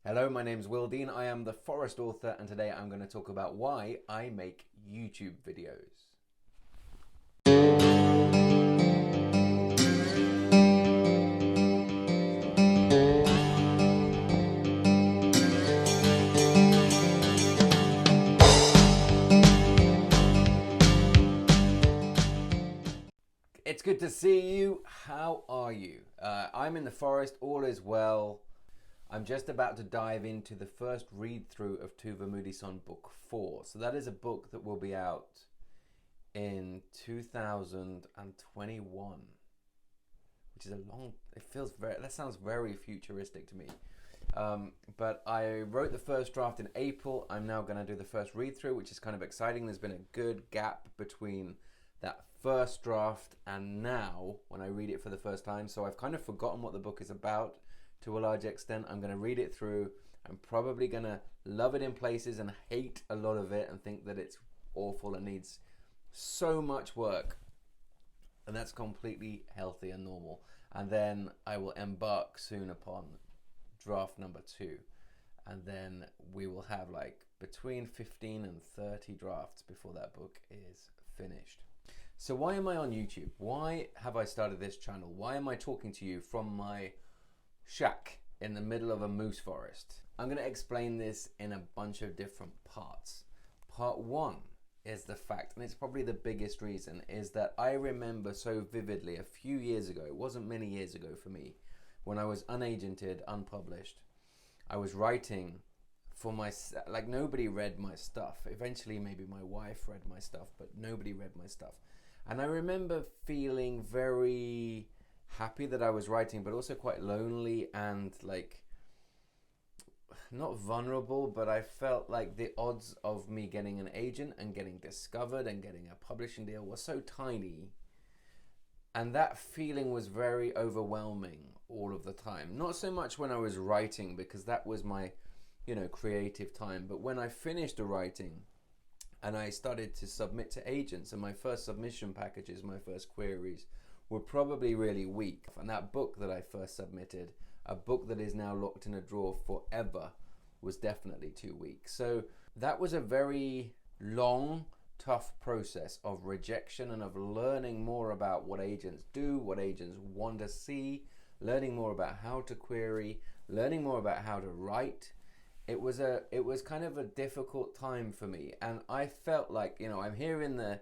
Hello, my name's Will Dean. I am the Forest author, and today I'm going to talk about why I make YouTube videos. It's good to see you. How are you? I'm in the forest, all is well. I'm just about to dive into the first read-through of Tuva Moodyson book 4. So that is a book that will be out in 2021, which is a long, that sounds very futuristic to me. But I wrote the first draft in April. I'm now going to do the first read-through, which is kind of exciting. There's been a good gap between that first draft and now when I read it for the first time. So I've kind of forgotten what the book is about to a large extent. I'm going to read it through. I'm probably going to love it in places and hate a lot of it and think that it's awful and needs so much work. And that's completely healthy and normal. And then I will embark soon upon draft number 2. And then we will have like between 15 and 30 drafts before that book is finished. So why am I on YouTube? Why have I started this channel? Why am I talking to you from my shack in the middle of a moose forest? I'm going to explain this in a bunch of different parts. Part 1 is the fact, and it's probably the biggest reason, is that I remember so vividly a few years ago, it wasn't many years ago for me, when I was unagented, unpublished. I was writing for like nobody read my stuff. Eventually maybe my wife read my stuff, but nobody read my stuff. And I remember feeling very happy that I was writing, but also quite lonely and like not vulnerable, but I felt like the odds of me getting an agent and getting discovered and getting a publishing deal were so tiny. And that feeling was very overwhelming all of the time. Not so much when I was writing, because that was my, creative time. But when I finished the writing and I started to submit to agents, and my first submission packages, my first queries were probably really weak. And that book that I first submitted, a book that is now locked in a drawer forever, was definitely too weak. So that was a very long, tough process of rejection and of learning more about what agents do, what agents want to see, learning more about how to query, learning more about how to write. It was kind of a difficult time for me, and I felt like, I'm here in a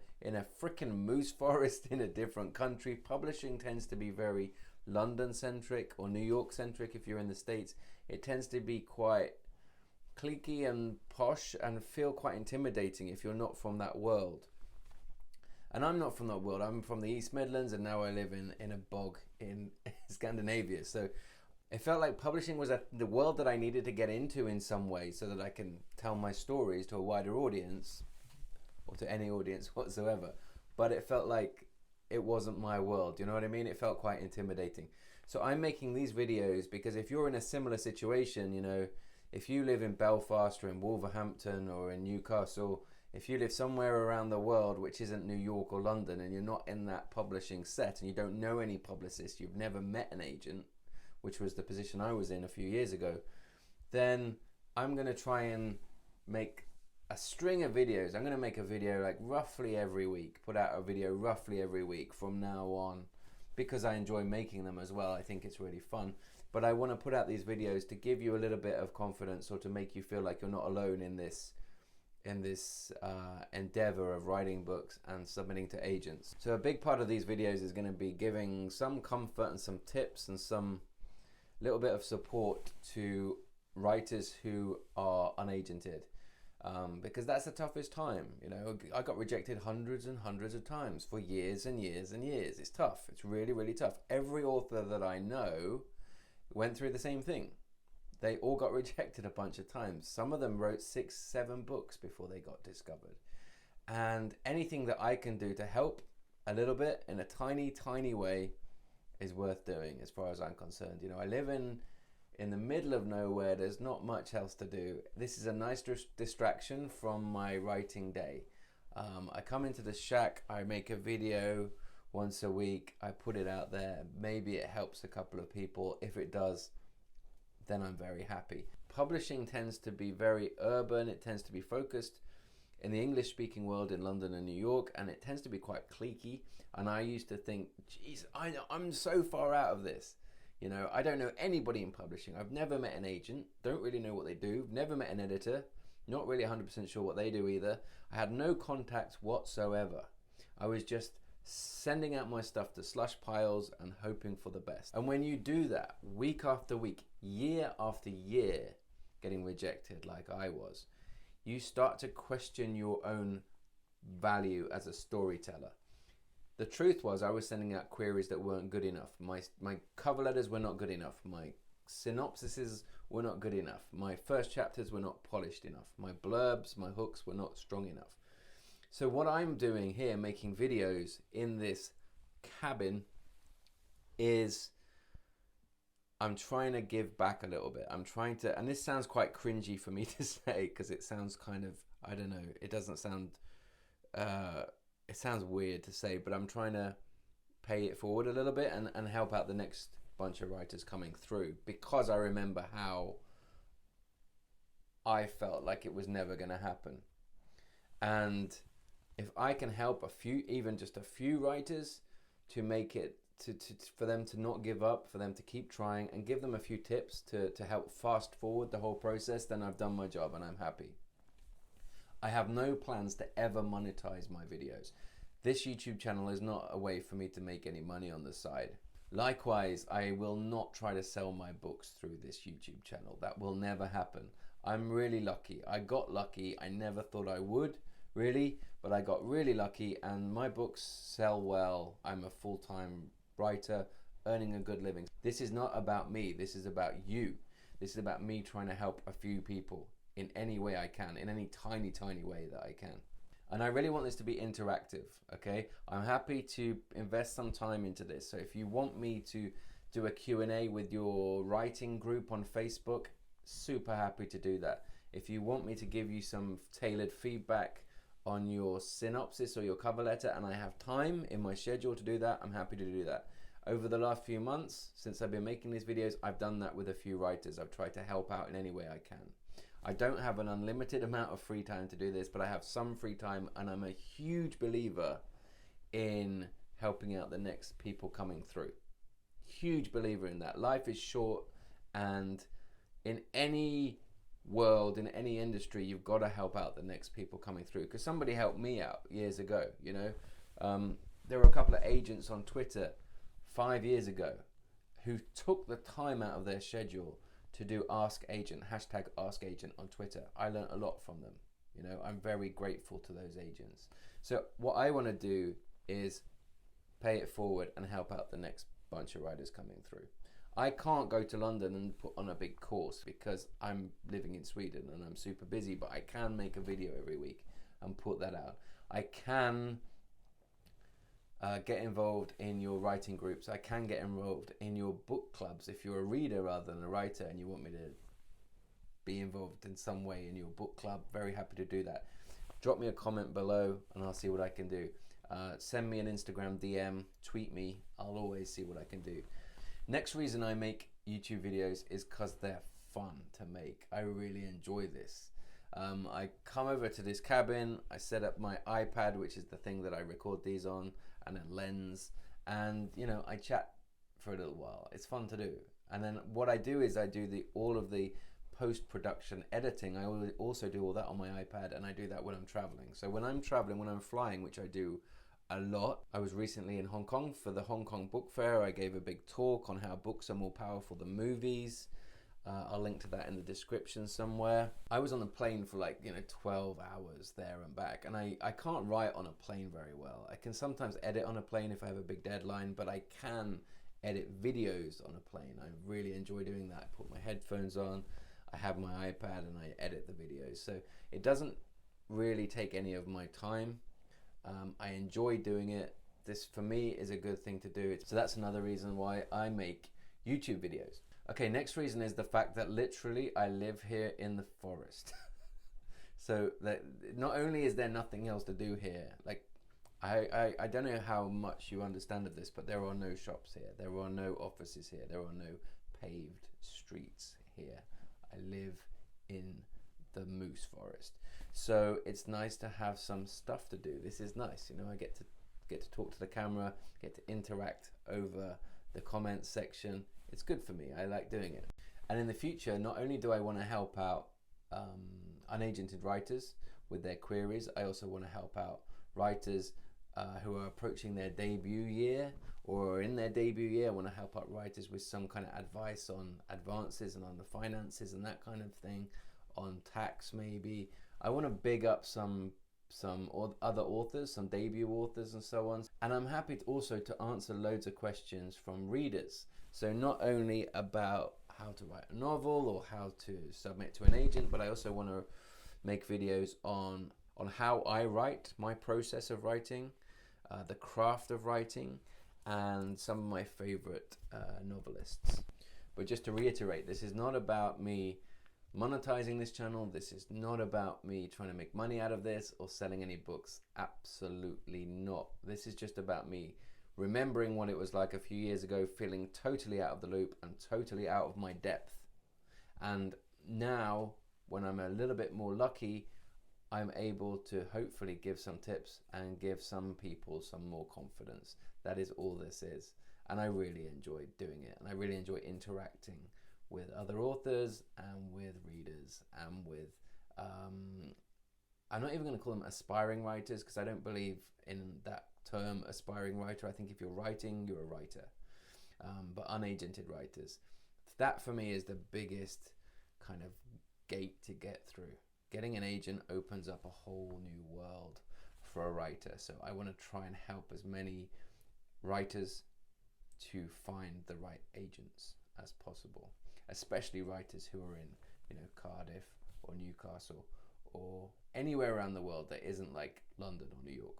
freaking moose forest in a different country. Publishing tends to be very London centric or New York centric. If you're in the States, it tends to be quite cliquey and posh and feel quite intimidating if you're not from that world. And I'm not from that world. I'm from the East Midlands, and now I live in a bog in Scandinavia. So it felt like publishing was the world that I needed to get into in some way so that I can tell my stories to a wider audience, or to any audience whatsoever. But it felt like it wasn't my world, you know what I mean? It felt quite intimidating. So I'm making these videos because if you're in a similar situation, if you live in Belfast or in Wolverhampton or in Newcastle, if you live somewhere around the world which isn't New York or London, and you're not in that publishing set, and you don't know any publicists, you've never met an agent, which was the position I was in a few years ago, then I'm going to try and make a string of videos. I'm going to make a video like roughly every week, put out a video roughly every week from now on, because I enjoy making them as well. I think it's really fun. But I want to put out these videos to give you a little bit of confidence, or to make you feel like you're not alone in this endeavor of writing books and submitting to agents. So a big part of these videos is going to be giving some comfort and some tips and some little bit of support to writers who are unagented, because that's the toughest time. I got rejected hundreds and hundreds of times for years and years and years. It's tough. It's really, really tough. Every author that I know went through the same thing. They all got rejected a bunch of times. Some of them wrote 6, 7 books before they got discovered. And anything that I can do to help a little bit in a tiny, tiny way is worth doing, as far as I'm concerned. I live in the middle of nowhere. There's not much else to do. This is a nice distraction from my writing day. I come into the shack, I make a video once a week, I put it out there. Maybe it helps a couple of people. If it does, then I'm very happy. Publishing tends to be very urban, it tends to be focused in the English speaking world in London and New York, and it tends to be quite cliquey. And I used to think, geez, I'm so far out of this. You know, I don't know anybody in publishing. I've never met an agent, don't really know what they do, never met an editor, not really 100% sure what they do either. I had no contacts whatsoever. I was just sending out my stuff to slush piles and hoping for the best. And when you do that week after week, year after year, getting rejected like I was, you start to question your own value as a storyteller. The truth was, I was sending out queries that weren't good enough. My cover letters were not good enough. My synopsises were not good enough. My first chapters were not polished enough. My blurbs, my hooks were not strong enough. So what I'm doing here, making videos in this cabin, is I'm trying to give back a little bit. I'm trying to, and this sounds quite cringy for me to say, because it sounds kind of, I don't know, it doesn't sound, it sounds weird to say, but I'm trying to pay it forward a little bit and help out the next bunch of writers coming through, because I remember how I felt like it was never going to happen. And if I can help a few, even just a few writers, to make it, for them to not give up, for them to keep trying, and give them a few tips to help fast forward the whole process, then I've done my job and I'm happy. I have no plans to ever monetize my videos. This YouTube channel is not a way for me to make any money on the side. Likewise, I will not try to sell my books through this YouTube channel. That will never happen. I'm really lucky. I got lucky. I never thought I would, really, but I got really lucky, and my books sell well. I'm a full-time writer, earning a good living. This is not about me. This is about you. This is about me trying to help a few people in any way I can, in any tiny, tiny way that I can. And I really want this to be interactive, okay? I'm happy to invest some time into this. So if you want me to do a Q&A with your writing group on Facebook, super happy to do that. If you want me to give you some tailored feedback on your synopsis or your cover letter, and I have time in my schedule to do that, I'm happy to do that. Over the last few months, since I've been making these videos, I've done that with a few writers. I've tried to help out in any way I can. I don't have an unlimited amount of free time to do this, but I have some free time, and I'm a huge believer in helping out the next people coming through. Huge believer in that. Life is short, and in any world, in any industry, you've got to help out the next people coming through. Because somebody helped me out years ago, you know. There were a couple of agents on Twitter 5 years ago who took the time out of their schedule to do Ask Agent, hashtag Ask Agent on Twitter. I learned a lot from them. You know, I'm very grateful to those agents. So what I want to do is pay it forward and help out the next bunch of writers coming through. I can't go to London and put on a big course because I'm living in Sweden and I'm super busy, but I can make a video every week and put that out. I can get involved in your writing groups. I can get involved in your book clubs. If you're a reader rather than a writer and you want me to be involved in some way in your book club, very happy to do that. Drop me a comment below and I'll see what I can do. Send me an Instagram DM, tweet me. I'll always see what I can do. Next reason I make YouTube videos is because they're fun to make. I really enjoy this. I come over to this cabin, I set up my iPad, which is the thing that I record these on, and a lens, and you know, I chat for a little while. It's fun to do. And then what I do is I do all of the post-production editing. I also do all that on my iPad, and I do that when I'm traveling. So when I'm traveling, when I'm flying, which I do a lot. I was recently in Hong Kong for the Hong Kong Book Fair. I gave a big talk on how books are more powerful than movies. I'll link to that in the description somewhere. I was on the plane for 12 hours there and back, and I can't write on a plane very well. I can sometimes edit on a plane if I have a big deadline, but I can edit videos on a plane. I really enjoy doing that. I put my headphones on, I have my iPad, and I edit the videos. So it doesn't really take any of my time. I enjoy doing it. This for me is a good thing to do. So that's another reason why I make YouTube videos. Okay, next reason is the fact that literally I live here in the forest. So that not only is there nothing else to do here, I don't know how much you understand of this, but there are no shops here. There are no offices here. There are no paved streets here. I live in the moose forest. So it's nice to have some stuff to do. This is nice, I get to talk to the camera, get to interact over the comments section. It's good for me. I like doing it. And in the future, not only do I want to help out unagented writers with their queries, I also want to help out writers who are approaching their debut year or are in their debut year. I want to help out writers with some kind of advice on advances and on the finances and that kind of thing, on tax maybe. I want to big up some other authors, some debut authors and so on. And I'm happy to also to answer loads of questions from readers. So not only about how to write a novel or how to submit to an agent, but I also want to make videos on how I write, my process of writing, the craft of writing, and some of my favorite novelists. But just to reiterate, this is not about me monetizing this channel. This is not about me trying to make money out of this or selling any books. Absolutely not. This is just about me remembering what it was like a few years ago, feeling totally out of the loop and totally out of my depth. And now, when I'm a little bit more lucky, I'm able to hopefully give some tips and give some people some more confidence. That is all this is. And I really enjoy doing it. And I really enjoy interacting with other authors and with readers and with, I'm not even going to call them aspiring writers, because I don't believe in that term, aspiring writer. I think if you're writing, you're a writer. But unagented writers, that for me is the biggest kind of gate to get through. Getting an agent opens up a whole new world for a writer. So I want to try and help as many writers to find the right agents as possible, especially writers who are in, Cardiff or Newcastle or anywhere around the world that isn't like London or New York.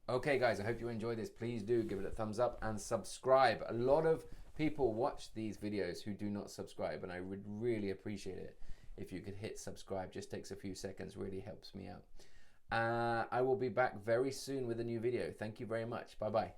Okay guys, I hope you enjoyed this. Please do give it a thumbs up and subscribe. A lot of people watch these videos who do not subscribe, and I would really appreciate it if you could hit subscribe. Just takes a few seconds, really helps me out. I will be back very soon with a new video. Thank you very much. Bye bye.